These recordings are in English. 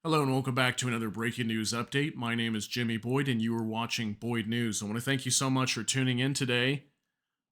Hello and welcome back to another breaking news update. My name is Jimmy Boyd and you are watching Boyd News. I want to thank you so much for tuning in today.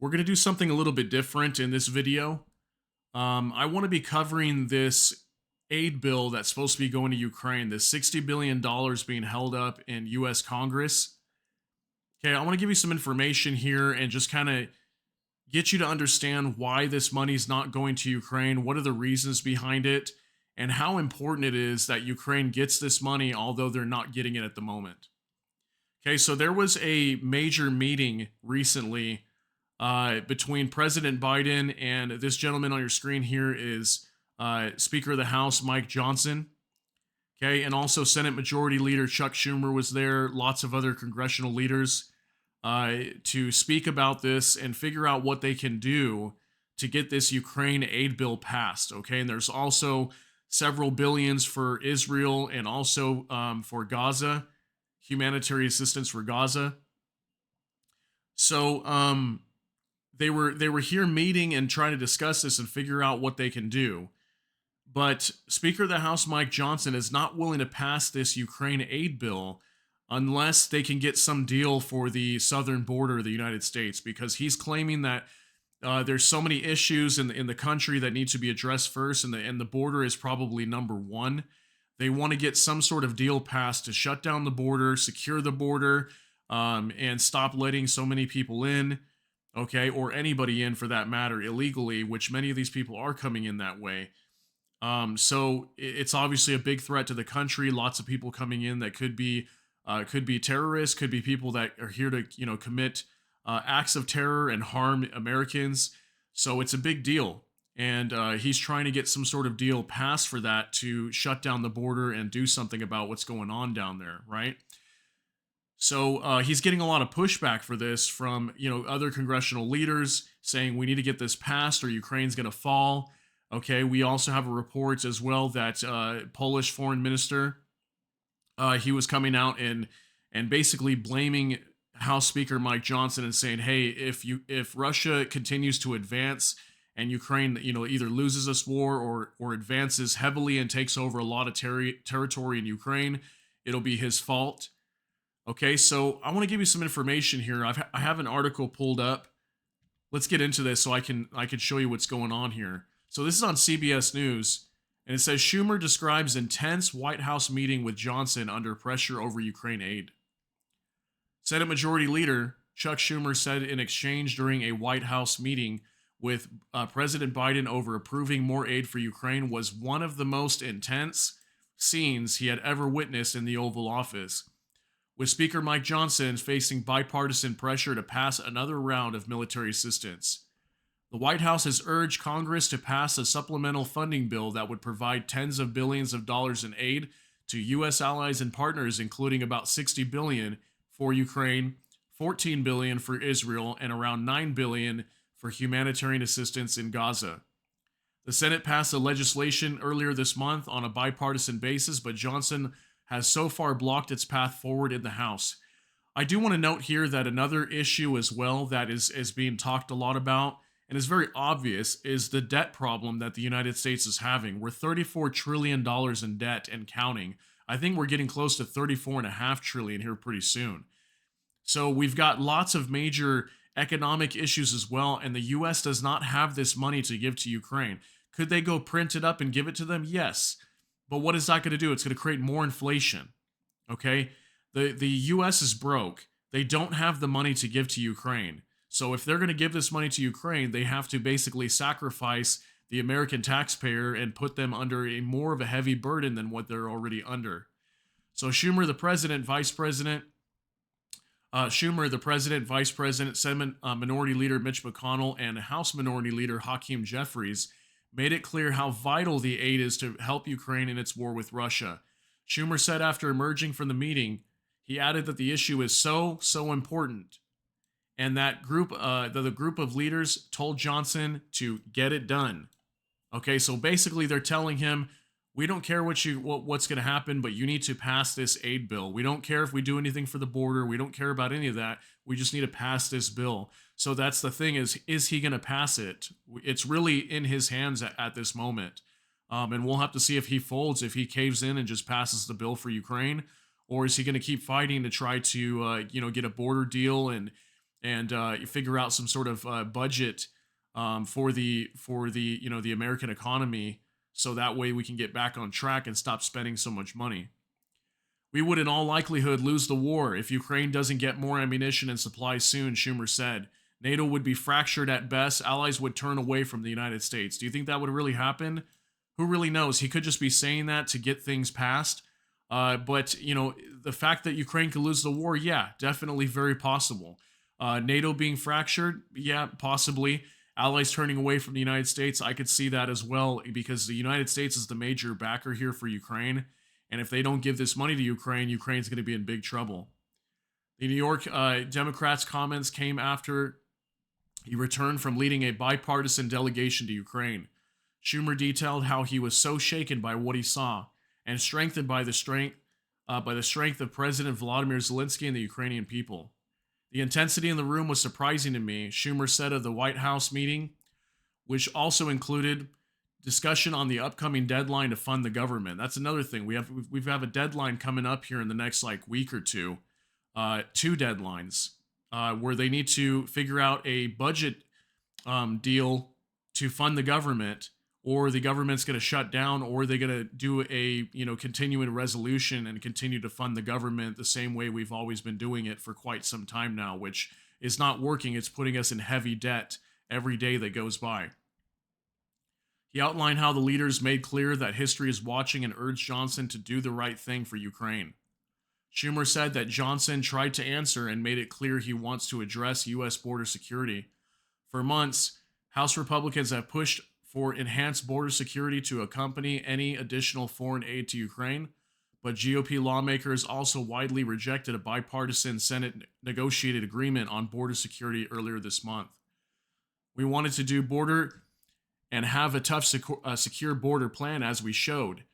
We're going to do something a little bit different in this video. I want to be covering this aid bill that's supposed to be going to Ukraine, this $60 billion being held up in US Congress. Okay, I want to give you some information here and just kind of get you to understand why this money's not going to Ukraine, what are the reasons behind it, and how important it is that Ukraine gets this money, although they're not getting it at the moment. Okay, so there was a major meeting recently between President Biden and this gentleman on your screen here is Speaker of the House Mike Johnson. Okay, and also Senate Majority Leader Chuck Schumer was there, lots of other congressional leaders to speak about this and figure out what they can do to get this Ukraine aid bill passed. Okay, and there's also several billions for Israel and also for Gaza, humanitarian assistance for Gaza. So they were here meeting and trying to discuss this and figure out what they can do. But Speaker of the House Mike Johnson is not willing to pass this Ukraine aid bill unless they can get some deal for the southern border of the United States, because he's claiming that there's so many issues in the country that need to be addressed first, and the border is probably number one. They want to get some sort of deal passed to shut down the border, secure the border, and stop letting so many people in, okay, or anybody in for that matter, illegally, which many of these people are coming in that way. So it's obviously a big threat to the country. Lots of people coming in that could be terrorists, could be people that are here to commit acts of terror and harm Americans. So it's a big deal, and he's trying to get some sort of deal passed for that to shut down the border and do something about what's going on down there, right? So he's getting a lot of pushback for this from other congressional leaders saying we need to get this passed or Ukraine's going to fall. Okay, we also have reports as well that Polish foreign minister he was coming out and basically blaming House Speaker Mike Johnson and saying, "Hey, if Russia continues to advance and Ukraine, either loses this war or advances heavily and takes over a lot of territory in Ukraine, it'll be his fault." Okay, so I want to give you some information here. I have an article pulled up. Let's get into this so I can show you what's going on here. So this is on CBS News, and it says Schumer describes intense White House meeting with Johnson under pressure over Ukraine aid. Senate Majority Leader Chuck Schumer said in exchange during a White House meeting with President Biden over approving more aid for Ukraine was one of the most intense scenes he had ever witnessed in the Oval Office, with Speaker Mike Johnson facing bipartisan pressure to pass another round of military assistance. The White House has urged Congress to pass a supplemental funding bill that would provide tens of billions of dollars in aid to U.S. allies and partners, including about $60 billion for Ukraine, $14 billion for Israel, and around $9 billion for humanitarian assistance in Gaza. The Senate passed the legislation earlier this month on a bipartisan basis, but Johnson has so far blocked its path forward in the House. I do want to note here that another issue as well that is being talked a lot about and is very obvious is the debt problem that the United States is having. We're $34 trillion in debt and counting. I think we're getting close to 34.5 trillion here pretty soon. So we've got lots of major economic issues as well, and the US does not have this money to give to Ukraine. Could they go print it up and give it to them? Yes. But what is that going to do? It's going to create more inflation. Okay? The US is broke. They don't have the money to give to Ukraine. So if they're going to give this money to Ukraine, they have to basically sacrifice the American taxpayer and put them under a more of a heavy burden than what they're already under. So Schumer, the president, vice president, Senate Minority Leader Mitch McConnell, and House Minority Leader Hakeem Jeffries made it clear how vital the aid is to help Ukraine in its war with Russia. Schumer said after emerging from the meeting, he added that the issue is so important, and that the group of leaders told Johnson to get it done. Okay, so basically they're telling him, we don't care what's going to happen, but you need to pass this aid bill. We don't care if we do anything for the border. We don't care about any of that. We just need to pass this bill. So that's the thing is he going to pass it? It's really in his hands at this moment. And we'll have to see if he folds, if he caves in and just passes the bill for Ukraine, or is he going to keep fighting to try to, get a border deal and figure out some sort of budget for the the American economy, so that way we can get back on track and stop spending so much money. We would, in all likelihood, lose the war if Ukraine doesn't get more ammunition and supplies soon, Schumer said. NATO would be fractured at best. Allies would turn away from the United States. Do you think that would really happen? Who really knows? He could just be saying that to get things passed. But the fact that Ukraine could lose the war, yeah, definitely very possible. NATO being fractured, yeah, possibly. Allies turning away from the United States, I could see that as well, because the United States is the major backer here for Ukraine. And if they don't give this money to Ukraine, Ukraine's going to be in big trouble. The New York Democrats' comments came after he returned from leading a bipartisan delegation to Ukraine. Schumer detailed how he was so shaken by what he saw and strengthened by the strength of President Volodymyr Zelensky and the Ukrainian people. The intensity in the room was surprising to me, Schumer said of the White House meeting, which also included discussion on the upcoming deadline to fund the government. That's another thing. We have a deadline coming up here in the next week or two, two deadlines, where they need to figure out a budget deal to fund the government, or the government's going to shut down, or they're going to do a continuing resolution and continue to fund the government the same way we've always been doing it for quite some time now, which is not working. It's putting us in heavy debt every day that goes by. He outlined how the leaders made clear that history is watching and urged Johnson to do the right thing for Ukraine. Schumer said that Johnson tried to answer and made it clear he wants to address U.S. border security. For months, House Republicans have pushed for enhanced border security to accompany any additional foreign aid to Ukraine, but GOP lawmakers also widely rejected a bipartisan Senate negotiated agreement on border security earlier this month. We wanted to do border and have a tough, secure border plan, as we showed.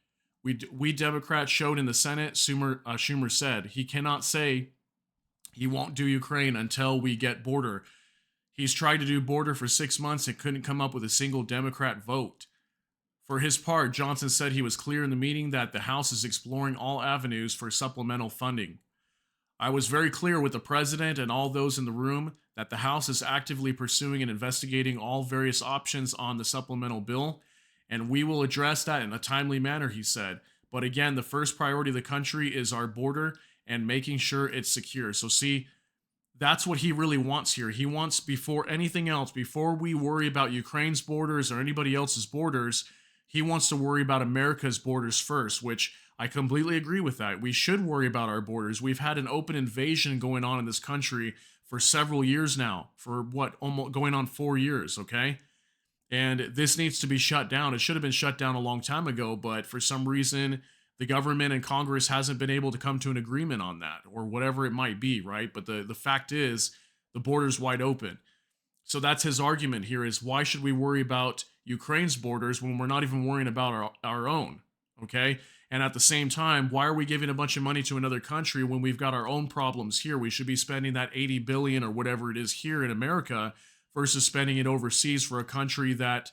We Democrats showed in the Senate, Schumer said. He cannot say he won't do Ukraine until we get border. He's tried to do border for 6 months and couldn't come up with a single Democrat vote. For his part, Johnson said he was clear in the meeting that the House is exploring all avenues for supplemental funding. I was very clear with the president and all those in the room that the House is actively pursuing and investigating all various options on the supplemental bill, and we will address that in a timely manner, he said. But again, the first priority of the country is our border and making sure it's secure. So see, that's what he really wants here. He wants, before anything else, before we worry about Ukraine's borders or anybody else's borders, he wants to worry about America's borders first, which I completely agree with that. We should worry about our borders. We've had an open invasion going on in this country for several years now, for almost going on 4 years, okay? And this needs to be shut down. It should have been shut down a long time ago, but for some reason, the government and Congress hasn't been able to come to an agreement on that, or whatever it might be, right? But the fact is, the border's wide open. So that's his argument here, is why should we worry about Ukraine's borders when we're not even worrying about our own, okay? And at the same time, why are we giving a bunch of money to another country when we've got our own problems here? We should be spending that $80 billion or whatever it is here in America versus spending it overseas for a country that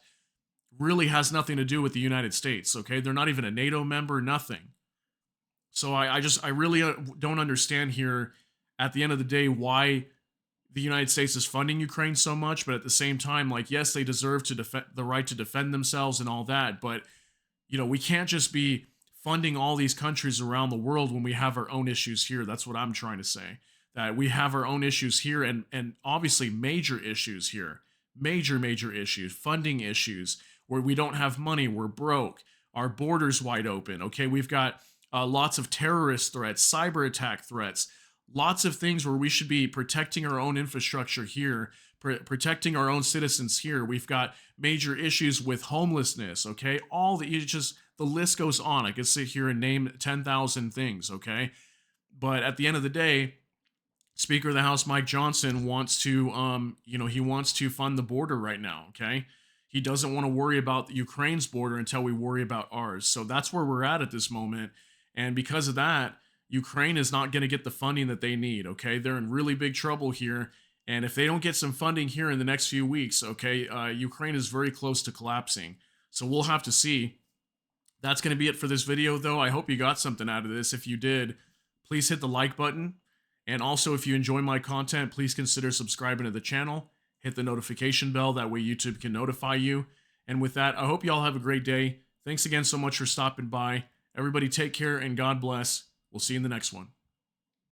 really has nothing to do with the United States, okay? They're not even a NATO member, nothing. So I really don't understand here, at the end of the day, why the United States is funding Ukraine so much, but at the same time, yes, they deserve to the right to defend themselves and all that, but we can't just be funding all these countries around the world when we have our own issues here. That's what I'm trying to say. That we have our own issues here, and obviously major issues here. Major issues, funding issues, where we don't have money, we're broke, our borders wide open, okay? We've got lots of terrorist threats, cyber attack threats, lots of things where we should be protecting our own infrastructure here, protecting our own citizens here. We've got major issues with homelessness, okay? The list goes on. I could sit here and name 10,000 things, okay? But at the end of the day, Speaker of the House Mike Johnson wants to, he wants to fund the border right now, okay? He doesn't want to worry about Ukraine's border until we worry about ours. So that's where we're at this moment. And because of that, Ukraine is not going to get the funding that they need, okay? They're in really big trouble here. And if they don't get some funding here in the next few weeks, okay, Ukraine is very close to collapsing. So we'll have to see. That's going to be it for this video, though. I hope you got something out of this. If you did, please hit the like button. And also, if you enjoy my content, please consider subscribing to the channel. Hit the notification bell. That way YouTube can notify you. And with that, I hope you all have a great day. Thanks again so much for stopping by. Everybody take care and God bless. We'll see you in the next one.